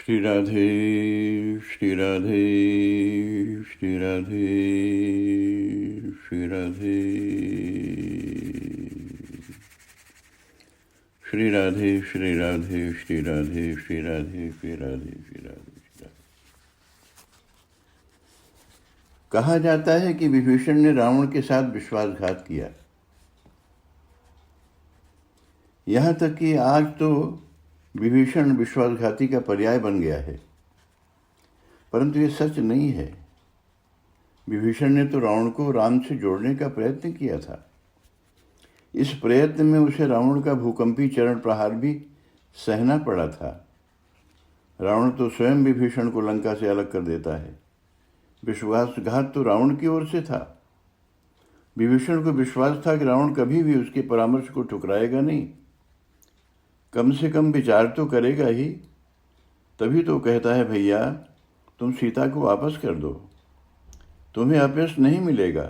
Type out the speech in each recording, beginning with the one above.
श्री राधे श्री राधे श्री राधे श्री राधे श्री राधे श्री राधे श्री राधे श्री राधे श्री राधे श्री राधे। कहा जाता है कि विभीषण ने रावण के साथ विश्वासघात किया। यहाँ तक कि आज तो विभीषण विश्वासघाती का पर्याय बन गया है, परंतु ये सच नहीं है। विभीषण ने तो रावण को राम से जोड़ने का प्रयत्न किया था। इस प्रयत्न में उसे रावण का भूकंपी चरण प्रहार भी सहना पड़ा था। रावण तो स्वयं विभीषण को लंका से अलग कर देता है। विश्वासघात तो रावण की ओर से था। विभीषण को विश्वास था कि रावण कभी भी उसके परामर्श को ठुकराएगा नहीं, कम से कम विचार तो करेगा ही। तभी तो कहता है, भैया तुम सीता को वापस कर दो, तुम्हें अपयश नहीं मिलेगा,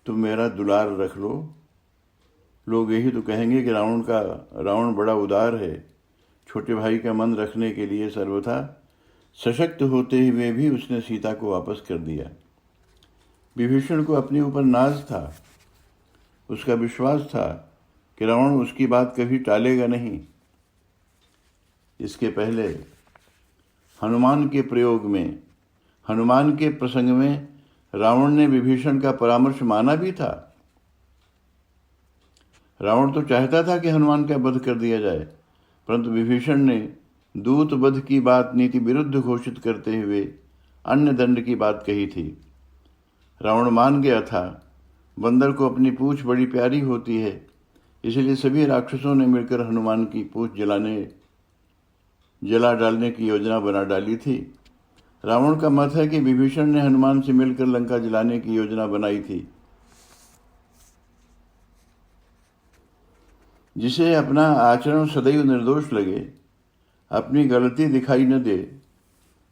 तुम मेरा दुलार रख लो। लोग यही तो कहेंगे कि रावण बड़ा उदार है, छोटे भाई का मन रखने के लिए सर्वथा सशक्त होते हुए भी उसने सीता को वापस कर दिया। विभीषण को अपने ऊपर नाज था, उसका विश्वास था कि रावण उसकी बात कभी टालेगा नहीं। इसके पहले हनुमान के प्रसंग में रावण ने विभीषण का परामर्श माना भी था। रावण तो चाहता था कि हनुमान का वध कर दिया जाए, परंतु विभीषण ने दूत वध की बात नीति विरुद्ध घोषित करते हुए अन्य दंड की बात कही थी। रावण मान गया था। बंदर को अपनी पूंछ बड़ी प्यारी होती है, इसलिए सभी राक्षसों ने मिलकर हनुमान की पूंछ जला डालने की योजना बना डाली थी। रावण का मत है कि विभीषण ने हनुमान से मिलकर लंका जलाने की योजना बनाई थी। जिसे अपना आचरण सदैव निर्दोष लगे, अपनी गलती दिखाई न दे,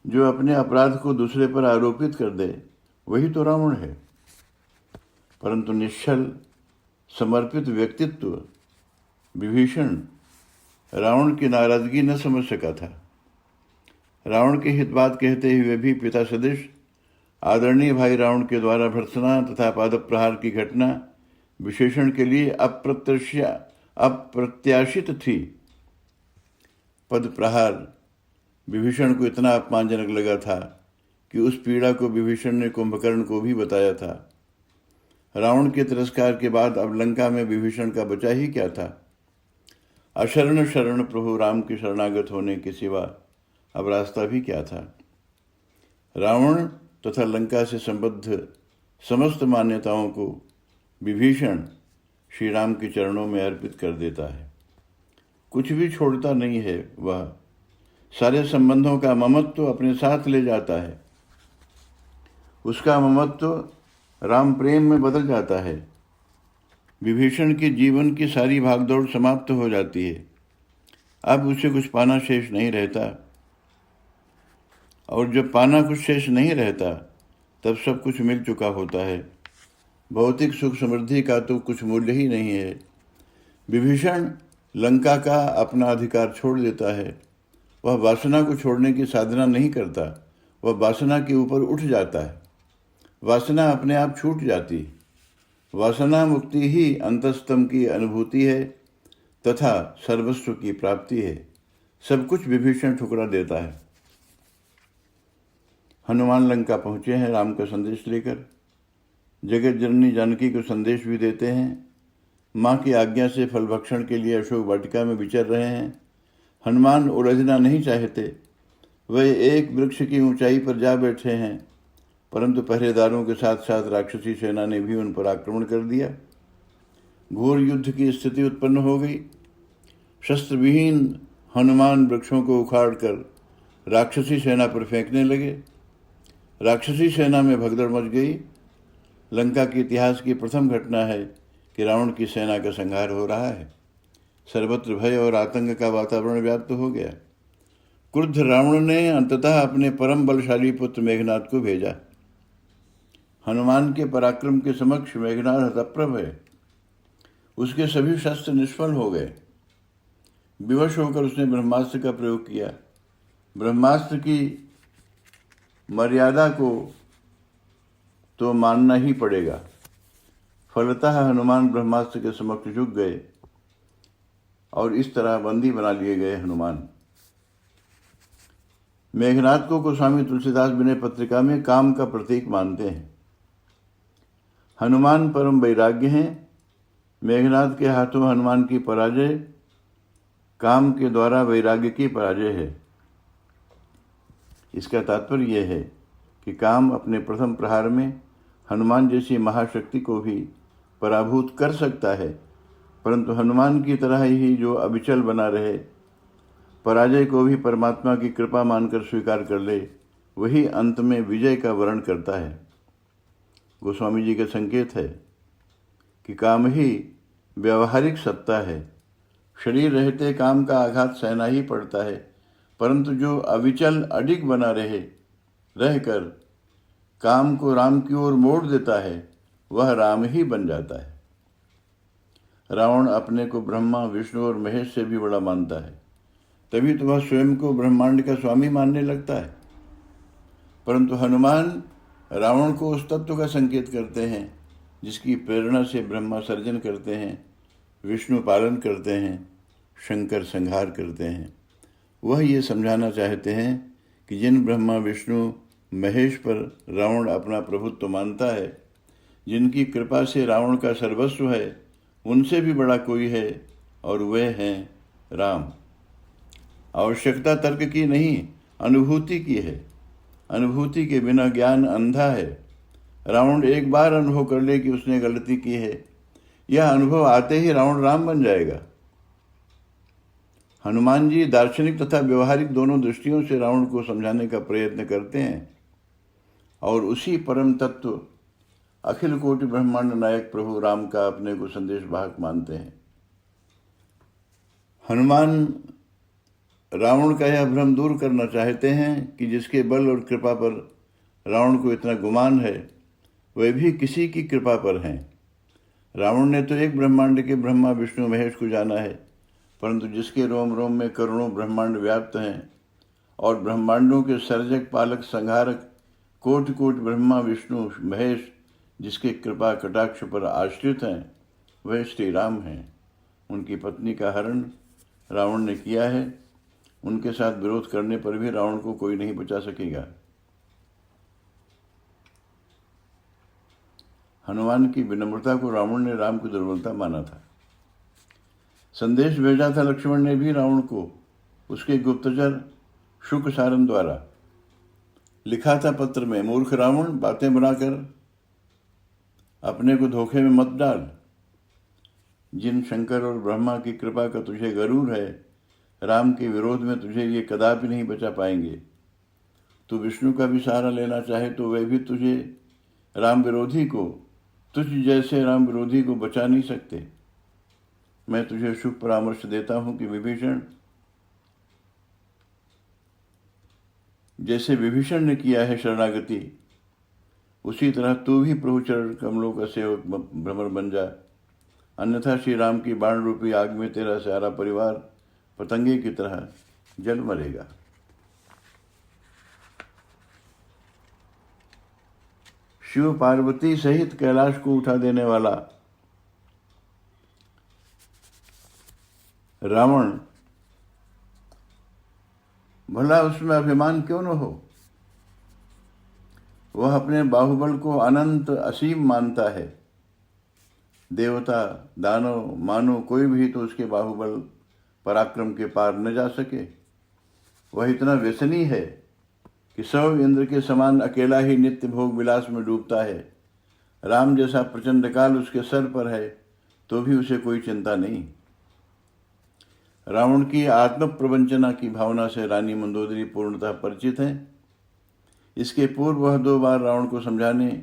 जो अपने अपराध को दूसरे पर आरोपित कर दे, वही तो रावण है। परंतु निश्चल समर्पित व्यक्तित्व विभीषण रावण की नाराजगी न समझ सका था। रावण के हित बात कहते हुए भी पिता सदृश आदरणीय भाई रावण के द्वारा भर्त्सना तथा पादप्रहार की घटना विशेषण के लिए अप्रत्याशित थी। पद प्रहार विभीषण को इतना अपमानजनक लगा था कि उस पीड़ा को विभीषण ने कुंभकर्ण को भी बताया था। रावण के तिरस्कार के बाद अब लंका में विभीषण का बचा ही क्या था। अशरण शरण प्रभु राम के शरणागत होने के सिवा अब रास्ता भी क्या था। रावण तथा लंका से संबद्ध समस्त मान्यताओं को विभीषण श्री राम के चरणों में अर्पित कर देता है। कुछ भी छोड़ता नहीं है। वह सारे संबंधों का ममत्व अपने साथ ले जाता है। उसका ममत्व राम प्रेम में बदल जाता है। विभीषण के जीवन की सारी भागदौड़ समाप्त हो जाती है। अब उसे कुछ पाना शेष नहीं रहता, और जब पाना कुछ शेष नहीं रहता तब सब कुछ मिल चुका होता है। भौतिक सुख समृद्धि का तो कुछ मूल्य ही नहीं है। विभीषण लंका का अपना अधिकार छोड़ देता है। वह वासना को छोड़ने की साधना नहीं करता, वह वासना के ऊपर उठ जाता है। वासना अपने आप छूट जाती। वासना मुक्ति ही अंतस्तम की अनुभूति है तथा सर्वस्व की प्राप्ति है। सब कुछ विभीषण ठुकरा देता है। हनुमान लंका पहुँचे हैं राम का संदेश लेकर। जगत जननी जानकी को संदेश भी देते हैं। माँ की आज्ञा से फल भक्षण के लिए अशोक वाटिका में विचर रहे हैं। हनुमान उलझना नहीं चाहते। वे एक वृक्ष की ऊंचाई पर जा बैठे हैं, परंतु पहरेदारों के साथ साथ राक्षसी सेना ने भी उन पर आक्रमण कर दिया। घोर युद्ध की स्थिति उत्पन्न हो गई। शस्त्रविहीन हनुमान वृक्षों को उखाड़कर राक्षसी सेना पर फेंकने लगे। राक्षसी सेना में भगदड़ मच गई। लंका के इतिहास की प्रथम घटना है कि रावण की सेना का संहार हो रहा है। सर्वत्र भय और आतंक का वातावरण व्याप्त हो गया। क्रुद्ध रावण ने अंततः अपने परम बलशाली पुत्र मेघनाद को भेजा। हनुमान के पराक्रम के समक्ष मेघनाद हतप्रभ है। उसके सभी शस्त्र निष्फल हो गए। विवश होकर उसने ब्रह्मास्त्र का प्रयोग किया। ब्रह्मास्त्र की मर्यादा को तो मानना ही पड़ेगा। फलतः हनुमान ब्रह्मास्त्र के समक्ष झुक गए और इस तरह बंदी बना लिए गए हनुमान। मेघनाद को गोस्वामी तुलसीदास विनय पत्रिका में काम का प्रतीक मानते हैं। हनुमान परम वैराग्य हैं। मेघनाद के हाथों हनुमान की पराजय काम के द्वारा वैराग्य की पराजय है। इसका तात्पर्य यह है कि काम अपने प्रथम प्रहार में हनुमान जैसी महाशक्ति को भी पराभूत कर सकता है, परंतु हनुमान की तरह ही जो अविचल बना रहे, पराजय को भी परमात्मा की कृपा मानकर स्वीकार कर ले, वही अंत में विजय का वर्ण करता है। गोस्वामी जी का संकेत है कि काम ही व्यावहारिक सत्ता है। शरीर रहते काम का आघात सहना ही पड़ता है, परंतु जो अविचल अडिग बना रहकर काम को राम की ओर मोड़ देता है, वह राम ही बन जाता है। रावण अपने को ब्रह्मा, विष्णु और महेश से भी बड़ा मानता है, तभी तो वह स्वयं को ब्रह्मांड का स्वामी मानने लगता है। परंतु हनुमान रावण को उस तत्व का संकेत करते हैं जिसकी प्रेरणा से ब्रह्मा सर्जन करते हैं, विष्णु पालन करते हैं, शंकर संहार करते हैं। वह ये समझाना चाहते हैं कि जिन ब्रह्मा, विष्णु, महेश पर रावण अपना प्रभुत्व मानता है, जिनकी कृपा से रावण का सर्वस्व है, उनसे भी बड़ा कोई है और वे हैं राम। आवश्यकता तर्क की नहीं, अनुभूति की है। अनुभूति के बिना ज्ञान अंधा है। रावण एक बार अनुभव कर ले कि उसने गलती की है, यह अनुभव आते ही रावण राम बन जाएगा। हनुमान जी दार्शनिक तथा व्यवहारिक दोनों दृष्टियों से रावण को समझाने का प्रयत्न करते हैं और उसी परम तत्व अखिल कोटि ब्रह्मांड नायक प्रभु राम का अपने को संदेश वाहक मानते हैं। हनुमान रावण का यह भ्रम दूर करना चाहते हैं कि जिसके बल और कृपा पर रावण को इतना गुमान है, वे भी किसी की कृपा पर हैं। रावण ने तो एक ब्रह्मांड के ब्रह्मा, विष्णु, महेश को जाना है, परंतु जिसके रोम रोम में करोड़ों ब्रह्मांड व्याप्त हैं और ब्रह्मांडों के सर्जक, पालक, संहारक कोटि कोटि ब्रह्मा, विष्णु, महेश जिसके कृपा कटाक्ष पर आश्रित हैं, वह श्री राम हैं। उनकी पत्नी का हरण रावण ने किया है। उनके साथ विरोध करने पर भी रावण को कोई नहीं बचा सकेगा। हनुमान की विनम्रता को रावण ने राम की दुर्बलता माना था। संदेश भेजा था लक्ष्मण ने भी रावण को उसके गुप्तचर शुक सारन द्वारा। लिखा था पत्र में, मूर्ख रावण, बातें बनाकर अपने को धोखे में मत डाल। जिन शंकर और ब्रह्मा की कृपा का तुझे गरूर है, राम के विरोध में तुझे ये कदापि नहीं बचा पाएंगे। तू विष्णु का भी सहारा लेना चाहे तो वे भी तुझे राम विरोधी को, तुझ जैसे राम विरोधी को बचा नहीं सकते। मैं तुझे शुभ परामर्श देता हूं कि विभीषण, जैसे विभीषण ने किया है शरणागति, उसी तरह तू भी प्रभु चरण कमलों का सेवक भ्रमर बन जा, अन्यथा श्री राम की बाण रूपी आग में तेरा सारा परिवार पतंगे की तरह जल मरेगा। शिव पार्वती सहित कैलाश को उठा देने वाला रावण, भला उसमें अभिमान क्यों न हो। वह अपने बाहुबल को अनंत असीम मानता है। देवता, दानव, मानव कोई भी तो उसके बाहुबल पराक्रम के पार न जा सके। वह इतना व्यसनी है कि सब इंद्र के समान अकेला ही नित्य भोग विलास में डूबता है। राम जैसा प्रचंड काल उसके सर पर है तो भी उसे कोई चिंता नहीं। रावण की आत्म प्रवंचना की भावना से रानी मंदोदरी पूर्णतः परिचित हैं। इसके पूर्व वह 2 बार रावण को समझाने,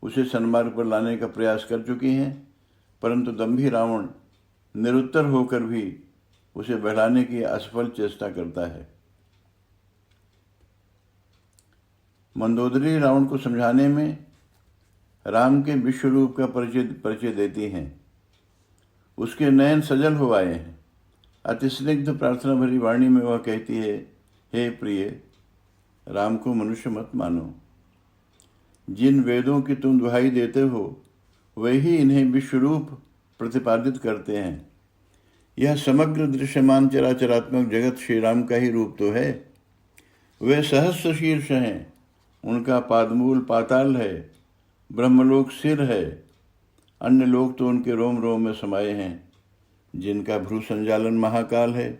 उसे सन्मार्ग पर लाने का प्रयास कर चुकी हैं, परंतु दंभी रावण निरुत्तर होकर भी उसे बहलाने की असफल चेष्टा करता है। मंदोदरी रावण को समझाने में राम के विश्व रूप का परिचय देती हैं। उसके नयन सजल हो आए हैं। अति स्निग्ध प्रार्थना भरी वाणी में वह कहती है, हे प्रिय, राम को मनुष्य मत मानो। जिन वेदों की तुम दुहाई देते हो वही इन्हें विश्वरूप प्रतिपादित करते हैं। यह समग्र दृश्यमान चराचरात्मक जगत श्री राम का ही रूप तो है। वे सहस्र शीर्ष हैं, उनका पादमूल पाताल है, ब्रह्मलोक सिर है, अन्य लोग तो उनके रोम रोम में समाये हैं। जिनका भ्रू संजालन महाकाल है,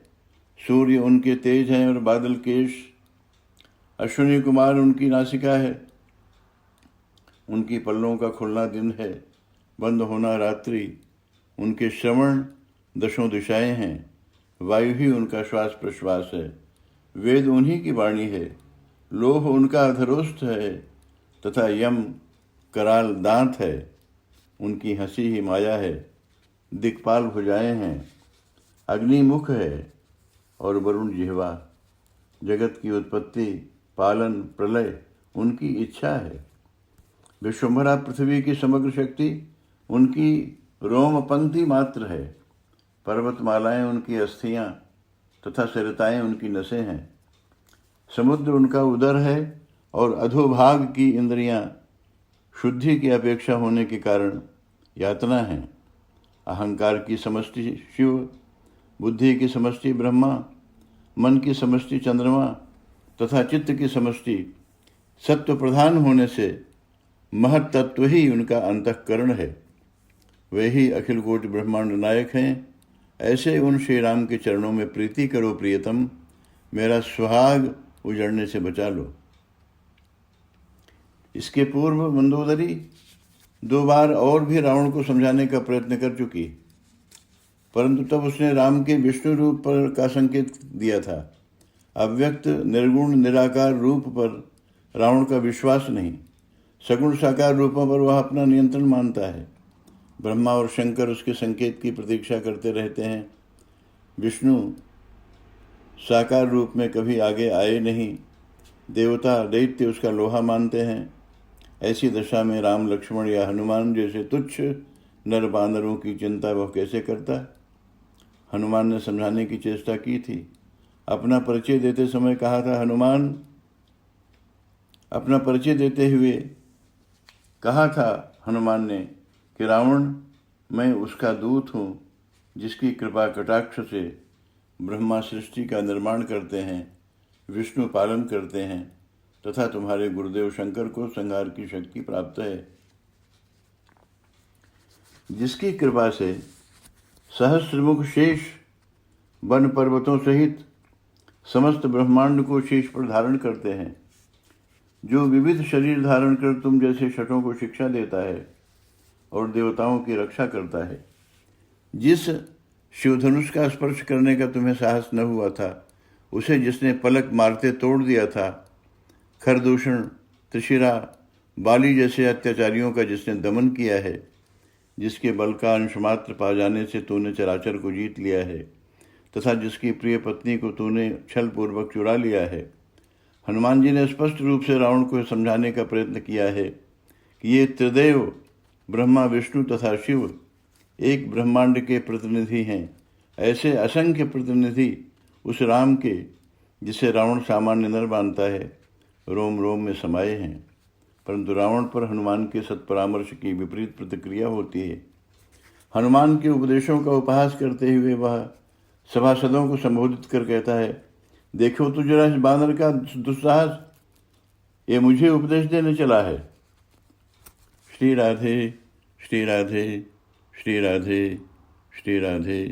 सूर्य उनके तेज हैं और बादल केश, अश्विनी कुमार उनकी नासिका है, उनकी पल्लों का खुलना दिन है, बंद होना रात्रि, उनके श्रवण दशों दिशाएं हैं, वायु ही उनका श्वास प्रश्वास है, वेद उन्हीं की वाणी है, लोह उनका अधरोस्थ है तथा यम कराल दांत है, उनकी हंसी ही माया है, दिक्पाल भुजाएं हैं, अग्नि मुख है और वरुण जिह्वा। जगत की उत्पत्ति, पालन, प्रलय उनकी इच्छा है। विश्वम्भरा पृथ्वी की समग्र शक्ति उनकी रोम पंक्ति मात्र है। पर्वतमालाएं उनकी अस्थियां तथा सरिताएं उनकी नसें हैं। समुद्र उनका उदर है और अधोभाग की इंद्रियां शुद्धि की अपेक्षा होने के कारण यातना है। अहंकार की समष्टि शिव, बुद्धि की समष्टि ब्रह्मा, मन की समष्टि चंद्रमा तथा चित्त की समष्टि सत्व प्रधान होने से महत तत्व ही उनका अंतःकरण है। वे ही अखिल कोटि ब्रह्मांड नायक हैं। ऐसे उन श्री राम के चरणों में प्रीति करो प्रियतम, मेरा सुहाग उजड़ने से बचा लो। इसके पूर्व मंदोदरी 2 बार और भी रावण को समझाने का प्रयत्न कर चुकी, परंतु तब उसने राम के विष्णु रूप पर का संकेत दिया था। अव्यक्त निर्गुण निराकार रूप पर रावण का विश्वास नहीं, सगुण साकार रूपों पर वह अपना नियंत्रण मानता है। ब्रह्मा और शंकर उसके संकेत की प्रतीक्षा करते रहते हैं। विष्णु साकार रूप में कभी आगे आए नहीं, देवता दैत्य उसका लोहा मानते हैं। ऐसी दशा में राम, लक्ष्मण या हनुमान जैसे तुच्छ नर बानरों की चिंता वह कैसे करता है? हनुमान ने समझाने की चेष्टा की थी। अपना परिचय देते समय कहा था, अपना परिचय देते हुए कहा था हनुमान ने कि रावण, मैं उसका दूत हूँ जिसकी कृपा कटाक्ष से ब्रह्मा सृष्टि का निर्माण करते हैं, विष्णु पालन करते हैं तथा तुम्हारे गुरुदेव शंकर को संहार की शक्ति प्राप्त है। जिसकी कृपा से सहस्रमुख शेष वन पर्वतों सहित समस्त ब्रह्मांड को शीश पर धारण करते हैं, जो विविध शरीर धारण कर तुम जैसे शठों को शिक्षा देता है और देवताओं की रक्षा करता है। जिस शिवधनुष का स्पर्श करने का तुम्हें साहस न हुआ था, उसे जिसने पलक मारते तोड़ दिया था, खरदूषण, त्रिशिरा, बाली जैसे अत्याचारियों का जिसने दमन किया है, जिसके बल का अंश मात्र पा जाने से तूने चराचर को जीत लिया है तथा जिसकी प्रिय पत्नी को तूने छल पूर्वक चुरा लिया है। हनुमान जी ने स्पष्ट रूप से रावण को समझाने का प्रयत्न किया है कि ये त्रिदेव ब्रह्मा, विष्णु तथा शिव एक ब्रह्मांड के प्रतिनिधि हैं। ऐसे असंख्य प्रतिनिधि उस राम के, जिसे रावण सामान्य नर मानता है, रोम रोम में समाये हैं, परंतु रावण पर हनुमान के सत्परामर्श की विपरीत प्रतिक्रिया होती है। हनुमान के उपदेशों का उपहास करते हुए वह सभासदों को संबोधित कर कहता है, देखो तो जरा इस बानर का दुस्साहस, ये मुझे उपदेश देने चला है। श्री राधे, श्री राधे, श्री राधे, श्री राधे।